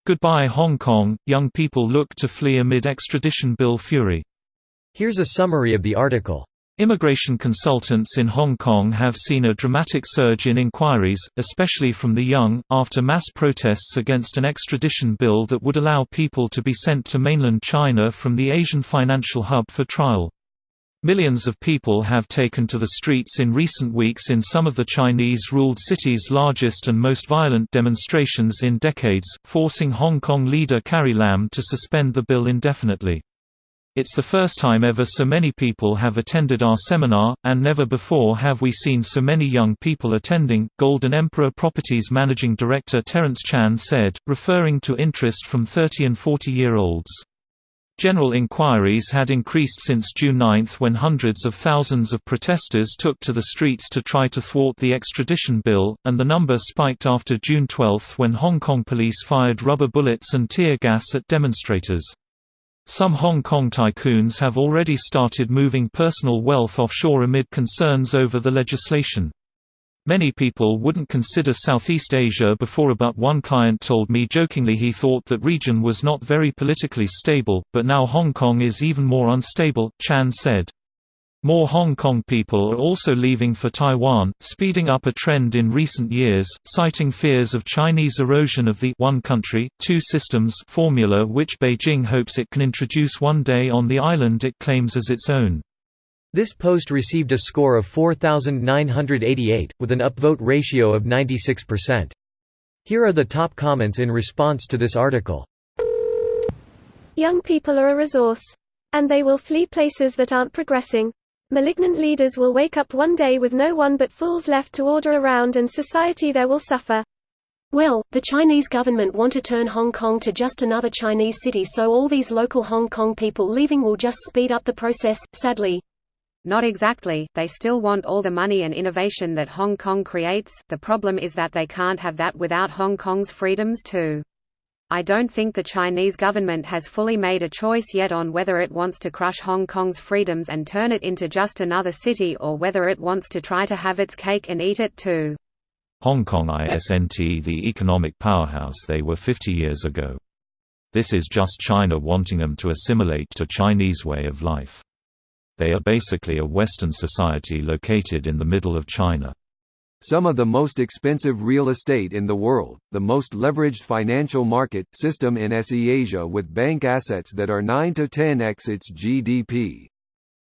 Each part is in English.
Goodbye Hong Kong, young people look to flee amid extradition bill fury. Here's a summary of the article. Immigration consultants in Hong Kong have seen a dramatic surge in inquiries, especially from the young, after mass protests against an extradition bill that would allow people to be sent to mainland China from the Asian financial hub for trial. Millions of people have taken to the streets in recent weeks in some of the Chinese-ruled cities' largest and most violent demonstrations in decades, forcing Hong Kong leader Carrie Lam to suspend the bill indefinitely. It's the first time ever so many people have attended our seminar, and never before have we seen so many young people attending, Golden Emperor Properties Managing Director Terence Chan said, referring to interest from 30 and 40-year-olds. General inquiries had increased since June 9 when hundreds of thousands of protesters took to the streets to try to thwart the extradition bill, and the number spiked after June 12 when Hong Kong police fired rubber bullets and tear gas at demonstrators. Some Hong Kong tycoons have already started moving personal wealth offshore amid concerns over the legislation. Many people wouldn't consider Southeast Asia before, but one client told me jokingly he thought that region was not very politically stable, but now Hong Kong is even more unstable, Chan said. More Hong Kong people are also leaving for Taiwan, speeding up a trend in recent years, citing fears of Chinese erosion of the one country, two systems formula which Beijing hopes it can introduce one day on the island it claims as its own. This post received a score of 4,988, with an upvote ratio of 96%. Here are the top comments in response to this article. Young people are a resource. And they will flee places that aren't progressing. Malignant leaders will wake up one day with no one but fools left to order around, and society there will suffer. Well, the Chinese government want to turn Hong Kong to just another Chinese city, so all these local Hong Kong people leaving will just speed up the process, sadly. Not exactly, they still want all the money and innovation that Hong Kong creates. The problem is that they can't have that without Hong Kong's freedoms too. I don't think the Chinese government has fully made a choice yet on whether it wants to crush Hong Kong's freedoms and turn it into just another city, or whether it wants to try to have its cake and eat it too. Hong Kong isn't the economic powerhouse they were 50 years ago. This is just China wanting them to assimilate to Chinese way of life. They are basically a Western society located in the middle of China. Some of the most expensive real estate in the world, the most leveraged financial market system in SE Asia with bank assets that are 9 to 10x its GDP.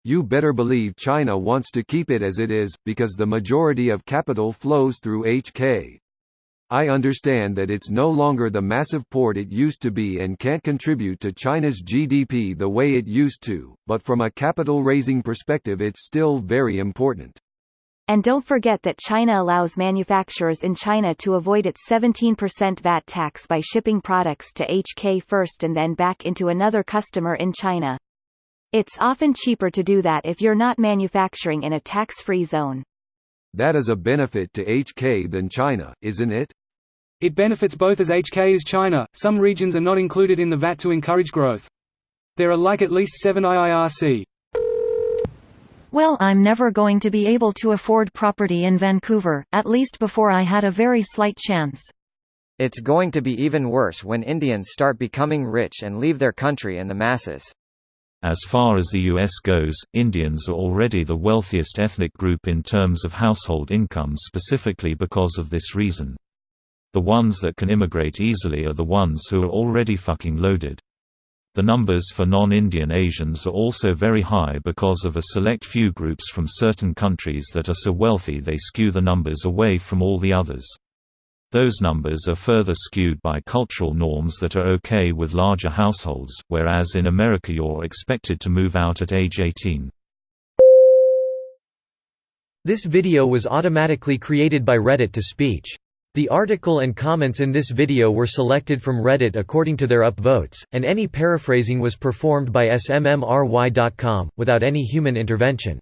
You better believe China wants to keep it as it is, because the majority of capital flows through HK. I understand that it's no longer the massive port it used to be and can't contribute to China's GDP the way it used to, but from a capital-raising perspective it's still very important. And don't forget that China allows manufacturers in China to avoid its 17% VAT tax by shipping products to HK first and then back into another customer in China. It's often cheaper to do that if you're not manufacturing in a tax-free zone. That is a benefit to HK than China, isn't it? It benefits both as HK as China. Some regions are not included in the VAT to encourage growth. There are at least 7 IIRC. Well, I'm never going to be able to afford property in Vancouver, at least before I had a very slight chance. It's going to be even worse when Indians start becoming rich and leave their country and the masses. As far as the US goes, Indians are already the wealthiest ethnic group in terms of household income, specifically because of this reason. The ones that can immigrate easily are the ones who are already fucking loaded. The numbers for non-Indian Asians are also very high because of a select few groups from certain countries that are so wealthy they skew the numbers away from all the others. Those numbers are further skewed by cultural norms that are okay with larger households, whereas in America you're expected to move out at age 18. This video was automatically created by Reddit to speech. The article and comments in this video were selected from Reddit according to their upvotes, and any paraphrasing was performed by smmry.com, without any human intervention.